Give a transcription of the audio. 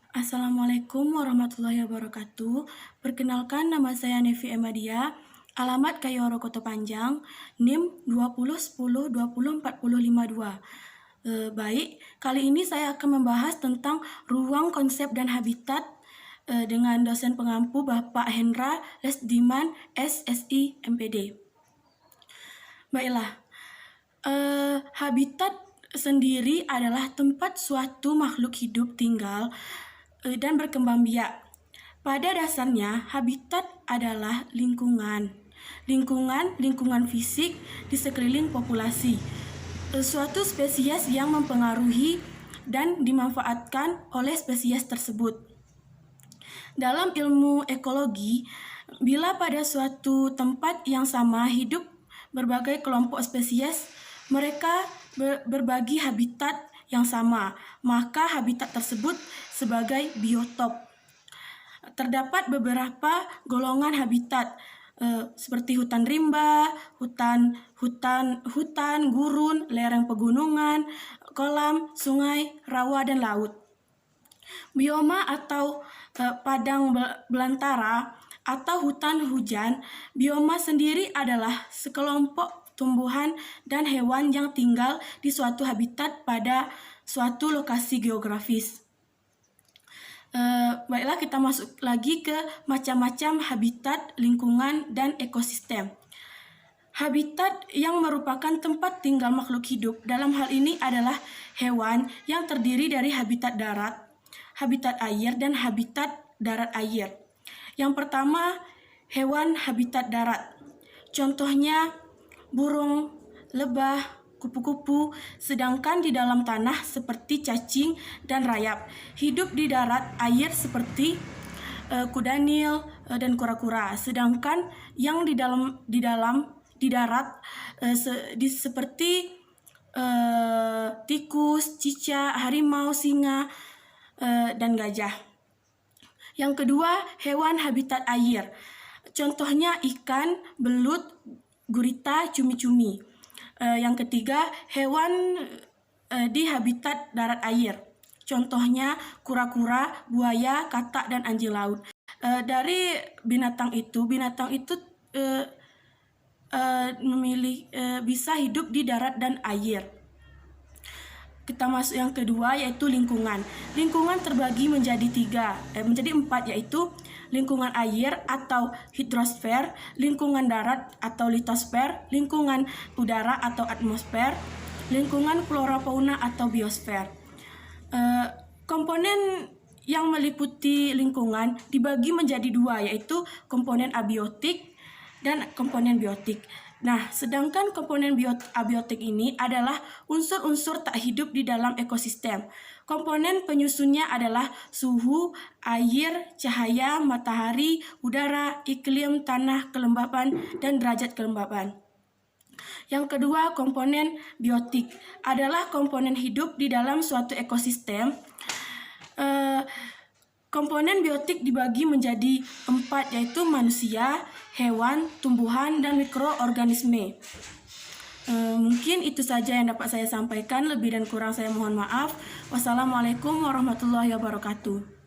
Assalamualaikum warahmatullahi wabarakatuh. Perkenalkan, nama saya Nevi Emadia, alamat Kayoro Kota Panjang, NIM 2010204052. Baik, kali ini saya akan membahas tentang ruang, konsep, dan habitat dengan dosen pengampu Bapak Hendra Lesdiman, SSI, MPD. Baiklah, habitat sendiri adalah tempat suatu makhluk hidup tinggal dan berkembang biak. Pada dasarnya, habitat adalah lingkungan fisik di sekeliling populasi, suatu spesies yang mempengaruhi dan dimanfaatkan oleh spesies tersebut. Dalam ilmu ekologi, bila pada suatu tempat yang sama hidup berbagai kelompok spesies, mereka berbagi habitat yang sama, maka habitat tersebut sebagai biotop. Terdapat beberapa golongan habitat seperti hutan rimba, hutan gurun, lereng pegunungan, kolam, sungai, rawa, dan laut. Bioma atau padang belantara atau hutan hujan, bioma sendiri adalah sekelompok tumbuhan dan hewan yang tinggal di suatu habitat pada suatu lokasi geografis. Baiklah, kita masuk lagi ke macam-macam habitat, lingkungan, dan ekosistem. Habitat yang merupakan tempat tinggal makhluk hidup dalam hal ini adalah hewan yang terdiri dari habitat darat, habitat air, dan habitat darat air. Yang pertama, hewan habitat darat. Contohnya burung, lebah, kupu-kupu, sedangkan di dalam tanah seperti cacing dan rayap. Hidup di darat air seperti kuda Nil dan kura-kura. Sedangkan yang di darat seperti tikus, cicak, harimau, singa, dan gajah. Yang kedua, hewan habitat air. Contohnya ikan, belut, gurita, cumi-cumi. Yang ketiga, hewan di habitat darat air. Contohnya kura-kura, buaya, katak, dan anjing laut. Dari binatang itu bisa hidup di darat dan air. Kita masuk yang kedua, yaitu lingkungan. Lingkungan terbagi menjadi empat, yaitu lingkungan air atau hidrosfer, lingkungan darat atau litosfer, lingkungan udara atau atmosfer, lingkungan flora fauna atau biosfer. Komponen yang meliputi lingkungan dibagi menjadi dua, yaitu komponen abiotik dan komponen biotik. Nah, sedangkan komponen abiotik ini adalah unsur-unsur tak hidup di dalam ekosistem. Komponen penyusunnya adalah suhu, air, cahaya, matahari, udara, iklim, tanah, kelembapan, dan derajat kelembapan. Yang kedua, komponen biotik adalah komponen hidup di dalam suatu ekosistem. Komponen biotik dibagi menjadi 4, yaitu manusia, hewan, tumbuhan, dan mikroorganisme. Mungkin itu saja yang dapat saya sampaikan. Lebih dan kurang saya mohon maaf. Wassalamualaikum warahmatullahi wabarakatuh.